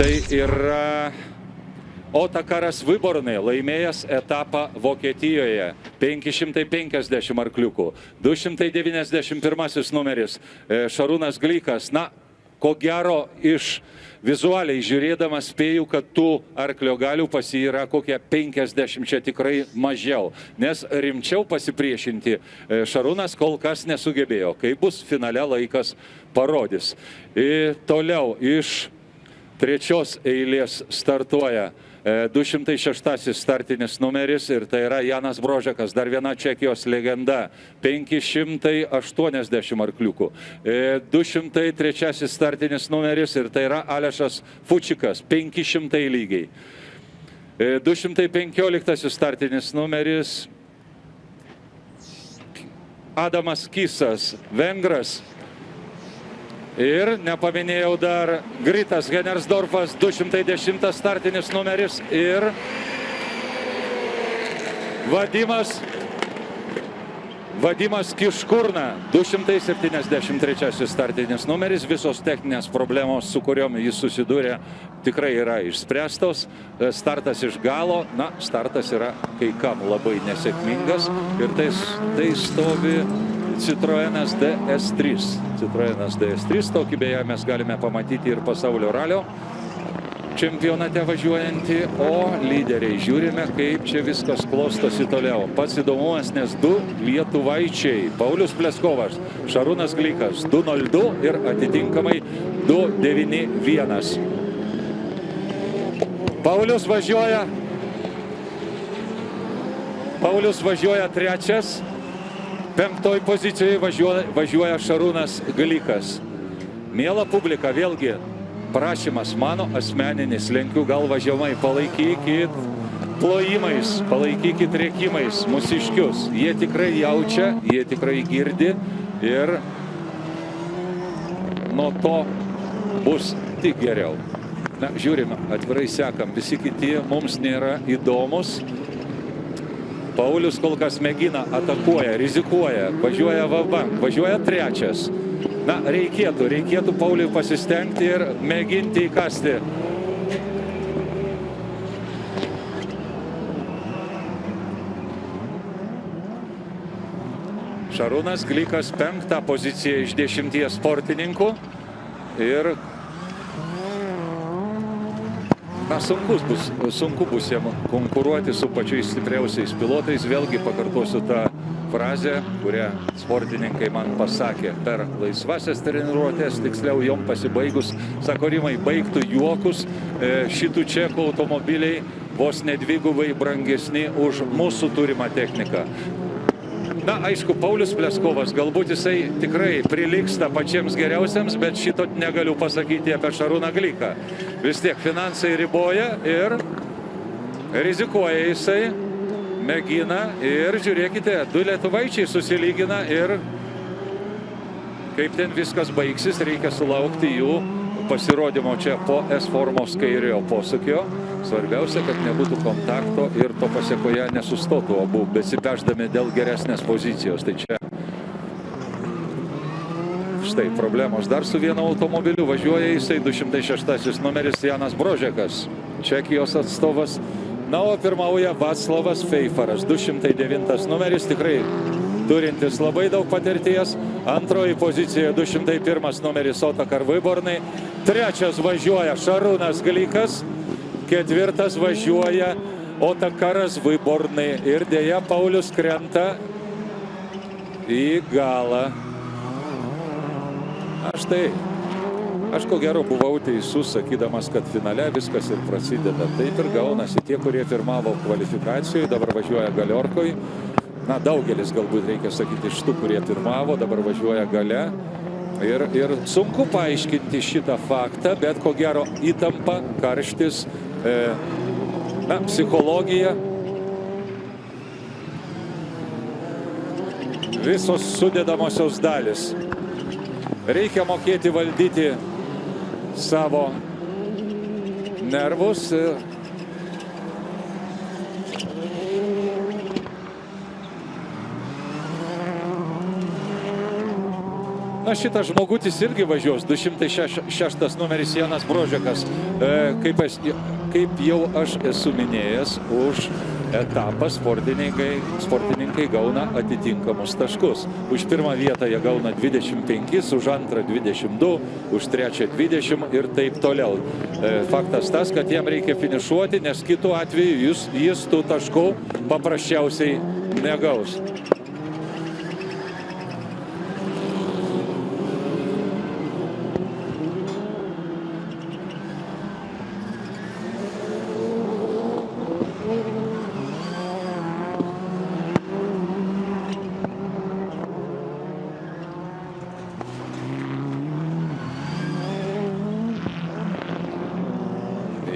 Tai yra Otakaras Vyborny, laimėjęs etapą Vokietijoje. 550 arkliukų. 291 numeris Šarūnas Glikas. Na, ko gero iš vizualiai žiūrėdamas spėju, kad tų arklio galių pas jį yra kokie 50 tikrai mažiau. Nes rimčiau pasipriešinti Šarūnas kol kas nesugebėjo. Kai bus finale, laikas parodys. Toliau iš trečios eilės startuoja 206 startinis numeris ir tai yra Janas Brožekas, dar viena Čekijos legenda, 580 arkliukų. 203 startinis numeris ir tai yra Alešas Fučikas, 500 lygiai. 215 startinis numeris Adamas Kisas, vengras. Ir nepaminėjau dar Gritas Genersdorfas, 210 startinis numeris ir Vadimas Kiškurna, 273 startinis numeris. Visos techninės problemos, su kuriom jis susidūrė, tikrai yra išspręstos. Startas iš galo, na, startas yra kai kam labai nesėkmingas ir tai stovi Citroenas DS3. Citroenas DS3, tokį beje mes galime pamatyti ir pasaulio ralio čempionate važiuojantį, o lyderiai žiūrime, kaip čia viskas klostosi toliau. Pats įdomumas, nes du lietuvaičiai, Paulius Pleskovas, Šarūnas Glikas, 2:02 ir atitinkamai 2:91. Paulius važiuoja trečias. Penktoj pozicijoje važiuoja Šarūnas Glikas. Miela publika, vėlgi prašymas mano asmeninis, lenkiu galvą žemai, palaikykit plojimais, palaikykit rėkimais mūsiškius. Jie tikrai jaučia, jie tikrai girdi ir nuo to bus tik geriau. Na, žiūrime, atvirai sekam, visi kiti mums nėra įdomus. Paulius kol kas mėgina, atakuoja, rizikuoja, važiuoja vabank, važiuoja trečias. Na, reikėtų Pauliui pasistengti ir mėginti įkasti. Šarūnas Glikas 5. poziciją iš 10 sportininkų ir na, sunku bus jam konkuruoti su pačiais stipriausiais pilotais. Vėlgi pakartosiu tą frazę, kurią sportininkai man pasakė per laisvasias treniruotės, tiksliau jom pasibaigus. Sako, Rimai, baigtų juokus, šitų čekų automobiliai vos nedvigubai brangesni už mūsų turimą techniką. Na, aišku, Paulius Pleskovas, galbūt jisai tikrai prilygsta pačiems geriausiams, bet šito negaliu pasakyti apie Šarūną Gliką. Vis tiek finansai riboja ir rizikuoja jisai, mėgina ir žiūrėkite, du lietuvaičiai susilygina ir kaip ten viskas baigsis, reikia sulaukti jų pasirodymo čia po S formos kairiojo posūkio. Svarbiausia, kad nebūtų kontakto ir to pasiekoje nesustotų abu, besipešdami dėl geresnės pozicijos. Tai čia štai problemos. Dar su vienu automobiliu važiuoja jisai 206 numeris Janas Brožekas, Čekijos atstovas. Na, o pirmauja Vaclavas Feifaras, 209 numeris, tikrai turintis labai daug patirties. Antroji pozicija 201 numeris Otakar Vyborny. Trečias važiuoja Šarūnas Glikas. Ketvirtas važiuoja Otakaras Vyborny ir dėja Paulius krenta į galą. Aš ko gero buvau teisus, sakydamas, kad finale viskas ir prasideda. Taip ir gaunasi. Tie, kurie pirmavo kvalifikacijoje, dabar važiuoja galiorkoj. Na, daugelis galbūt reikia sakyti iš tų, kurie pirmavo, dabar važiuoja gale. Ir sunku paaiškinti šitą faktą, bet ko gero įtampa, karštis, na, psichologija, visos sudedamosios dalis. Reikia mokėti valdyti savo nervus. Na, šitas žmogutis irgi važiuos, 206 numeris Janas Brožekas. Kaip jau aš esu minėjęs, už etapą sportininkai gauna atitinkamus taškus. Už pirmą vietą jie gauna 25, už antrą 22, už trečią 20 ir taip toliau. Faktas tas, kad jam reikia finišuoti, nes kitu atveju jis tų taškų paprasčiausiai negaus.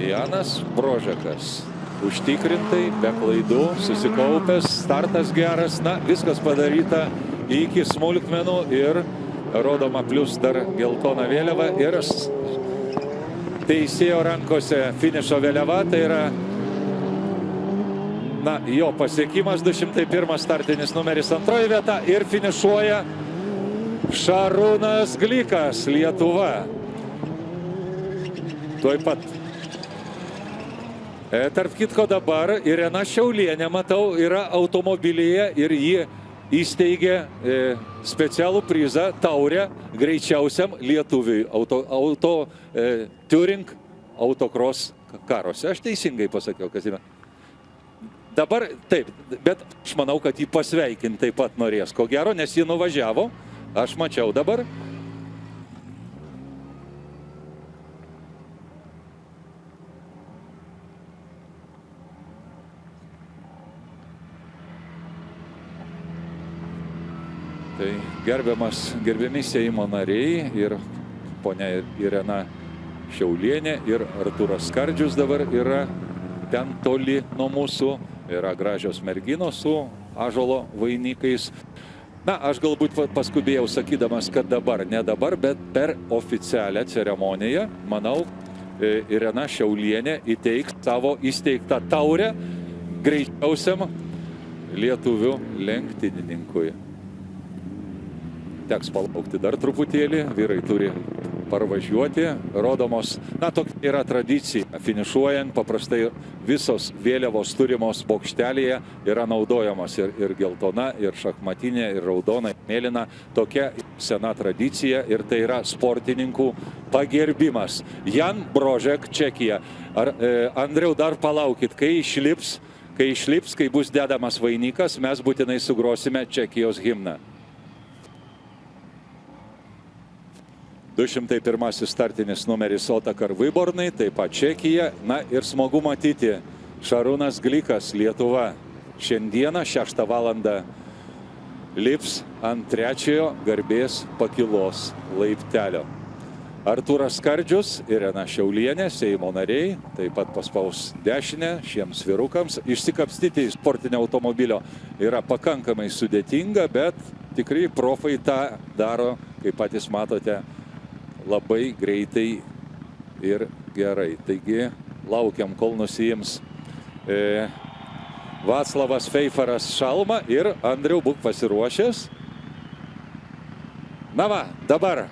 Janas Brožekas užtikrintai, be klaidų, susikaupęs, startas geras, na, viskas padaryta iki smulkmenų ir rodoma plius dar geltona vėliava ir teisėjo rankose finišo vėliava, tai yra, na, jo pasiekimas, 201 startinis numeris, antroji vieta ir finišuoja Šarūnas Glikas, Lietuva. Tuoj pat. Tarp kitko dabar Irena Šiaulienė, matau, yra automobilyje ir ji įsteigė specialų prizą, taurę greičiausiam lietuviui Turing autocross karuose. Aš teisingai pasakiau, kas yra. Dabar taip, bet aš manau, kad jį pasveikinti taip pat norės. Ko gero, nes jį nuvažiavo, aš mačiau dabar. Tai gerbiami Seimo nariai ir ponia Irena Šiaulienė ir Artūras Skardžius dabar yra ten toli nuo mūsų. Yra gražios merginos su ąžuolo vainikais. Na, aš galbūt paskubėjau sakydamas, kad dabar, ne dabar, bet per oficialią ceremoniją, manau, Irena Šiaulienė įteiks savo įsteigtą taurę greičiausiam lietuvių lenktynininkui. Teks palaukti dar truputėlį, vyrai turi parvažiuoti, rodomos, na, tokia yra tradicija, finišuojant, paprastai visos vėliavos turimos bokštelėje yra naudojamos ir geltona, ir šachmatinė, ir raudona, ir mėlyna, tokia sena tradicija ir tai yra sportininkų pagerbimas. Jan Brožek, Čekija. Andriau, dar palaukit, kai išlips, kai bus dedamas vainikas, mes būtinai sugrosime Čekijos himną. 201 startinis numeris Otakar Vibornai, taip pat Čekija. Na ir smagu matyti, Šarūnas Glikas, Lietuva, šiandieną 6 valandą lips ant trečiojo garbės pakylos laiptelio. Artūras Skardžius, Irena Šiaulienė, Seimo nariai, taip pat paspaus dešinę šiems vyrukams. Išsikapstyti iš sportinio automobilio yra pakankamai sudėtinga, bet tikrai profai tą daro, kaip patys matote, labai greitai ir gerai. Taigi laukiam, kol nusiims Vaclavas Feifaras šalmą ir Andriau, būk pasiruošęs. Na va, dabar.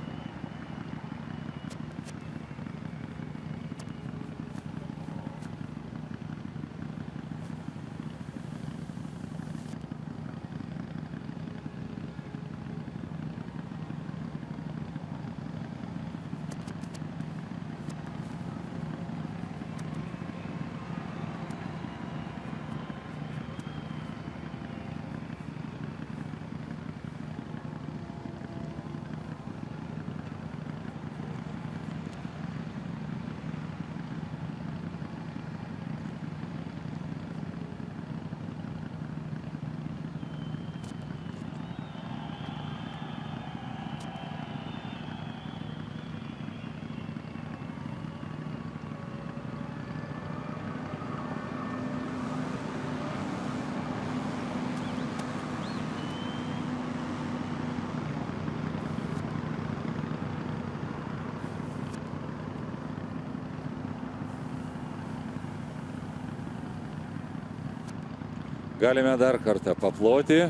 Galime dar kartą paploti.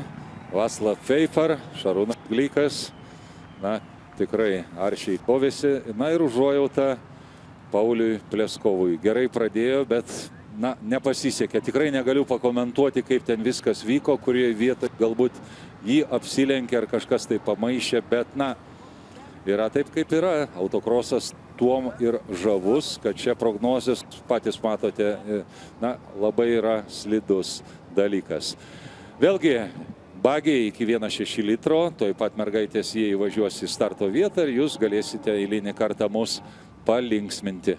Vaclav Feifar, Šarūnas Glikas. Na, tikrai aršiai kovėsi. Na ir užuojauta Pauliui Pleskovui. Gerai pradėjo, bet nepasisekė. Tikrai negaliu pakomentuoti, kaip ten viskas vyko, kurioje vietoje galbūt jį apsilenkė ar kažkas tai pamaišė, bet yra taip, kaip yra. Autokrosas tuom ir žavus, kad čia prognozės, patys matote, labai yra slidus dalykas. Vėlgi, bagiai iki 1,6 litro, toj pat mergaitės jie įvažiuos į starto vietą ir jūs galėsite eilinį kartą mus palinksminti.